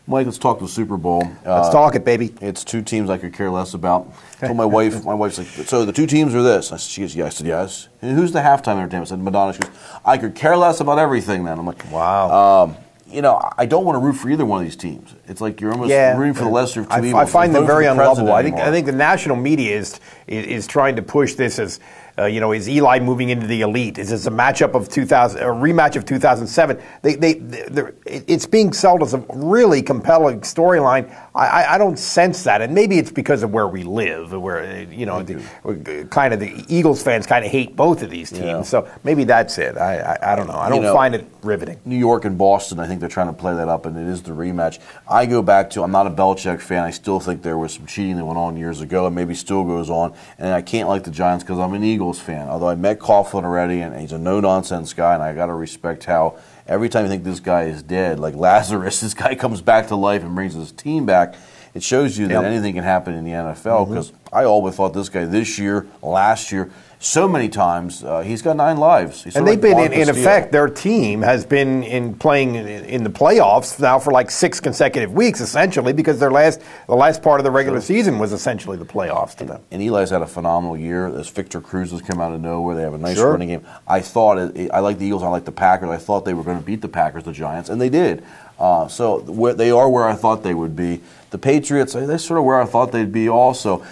Mike, let's talk the Super Bowl. Let's talk it, baby. It's two teams I could care less about. I told my wife's like, so the two teams are this. She goes, yes. I said, yes. And who's the halftime entertainment? I said, Madonna. She goes, I could care less about everything then. I'm like, wow. I don't want to root for either one of these teams. It's like you're almost rooting for the lesser of two evils. I find them very unlovable. I I think the national media is trying to push this as, is Eli moving into the elite? Is this a matchup of a rematch of 2007? It's being sold as a really compelling storyline. I don't sense that, and maybe it's because of where we live, where the Eagles fans kind of hate both of these teams. Yeah. So maybe that's it. I don't know. I don't find it riveting. New York and Boston, I think they're trying to play that up, and it is the rematch. I go back to, I'm not a Belichick fan. I still think there was some cheating that went on years ago, and maybe still goes on. And I can't like the Giants because I'm an Eagles fan. Although I met Coughlin already, and he's a no-nonsense guy, and I got to respect how every time you think this guy is dead, like Lazarus, this guy comes back to life and brings his team back. It shows you that anything can happen in the NFL, because I always thought this guy this year, last year, so many times, he's got 9 lives. And they've been, in effect, their team has been playing in the playoffs now for like 6 consecutive weeks, essentially, because the last part of the regular season was essentially the playoffs to them. And Eli's had a phenomenal year. This Victor Cruz has come out of nowhere. They have a nice running game. I like the Eagles. I like the Packers. I thought they were going to beat the Packers, the Giants, and they did. So they are where I thought they would be. The Patriots, they're sort of where I thought they'd be also.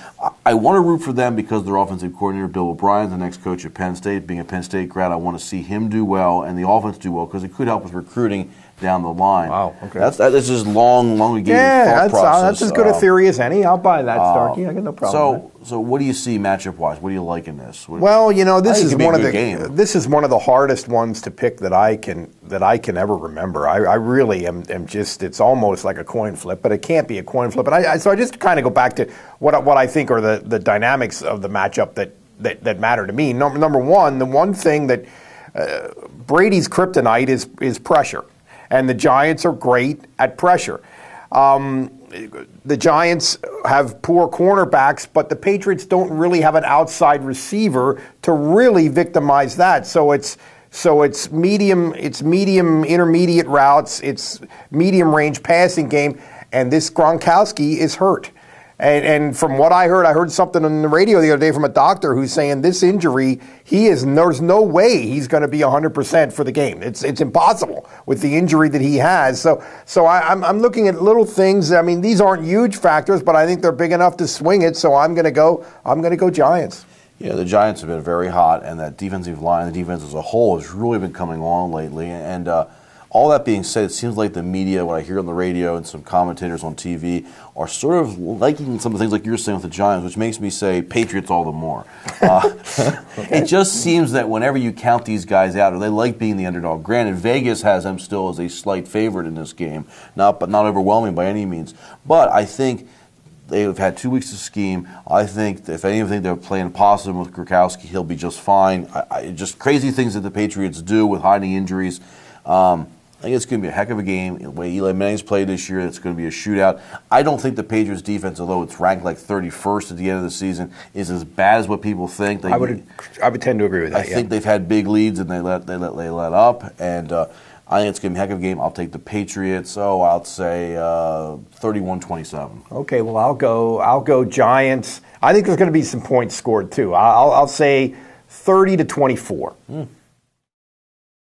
I want to root for them because their offensive coordinator, Bill O'Brien, the next coach at Penn State. Being a Penn State grad, I want to see him do well and the offense do well because it could help with recruiting down the line. Wow, okay. That's just long thought process. That's as good a theory as any. I'll buy that, Starkey. I got no problem with that. So what do you see matchup-wise? What do you like in this? Well, this is one of the hardest ones to pick that I can ever remember. I really am just, it's almost like a coin flip, but it can't be a coin flip. And so I just kind of go back to what I think are the dynamics of the matchup that matter to me. Number one, the one thing that Brady's kryptonite is pressure. And the Giants are great at pressure. The Giants have poor cornerbacks, but the Patriots don't really have an outside receiver to really victimize that. So it's medium, intermediate routes, it's medium range passing game, and this Gronkowski is hurt. And from what I heard something on the radio the other day from a doctor who's saying this injury, there's no way he's going to be 100% for the game. It's impossible with the injury that he has. So I'm looking at little things. I mean, these aren't huge factors, but I think they're big enough to swing it. So I'm going to go Giants. Yeah, the Giants have been very hot, and that defensive line, the defense as a whole, has really been coming along lately. And all that being said, it seems like the media, what I hear on the radio and some commentators on TV, are sort of liking some of the things like you're saying with the Giants, which makes me say Patriots all the more. It just seems that whenever you count these guys out, or they like being the underdog. Granted, Vegas has them still as a slight favorite in this game, not overwhelming by any means. But I think they've had 2 weeks to scheme. I think if anything, they're playing positive with Gronkowski. He'll be just fine. Just crazy things that the Patriots do with hiding injuries. I think it's going to be a heck of a game. The way Eli Manning's played this year, it's going to be a shootout. I don't think the Patriots' defense, although it's ranked like 31st at the end of the season, is as bad as what people think. I would tend to agree with that. I think they've had big leads and they let up. And I think it's going to be a heck of a game. I'll take the Patriots. I'll say 31-27. Okay, well I'll go Giants. I think there's going to be some points scored too. I'll say 30-24.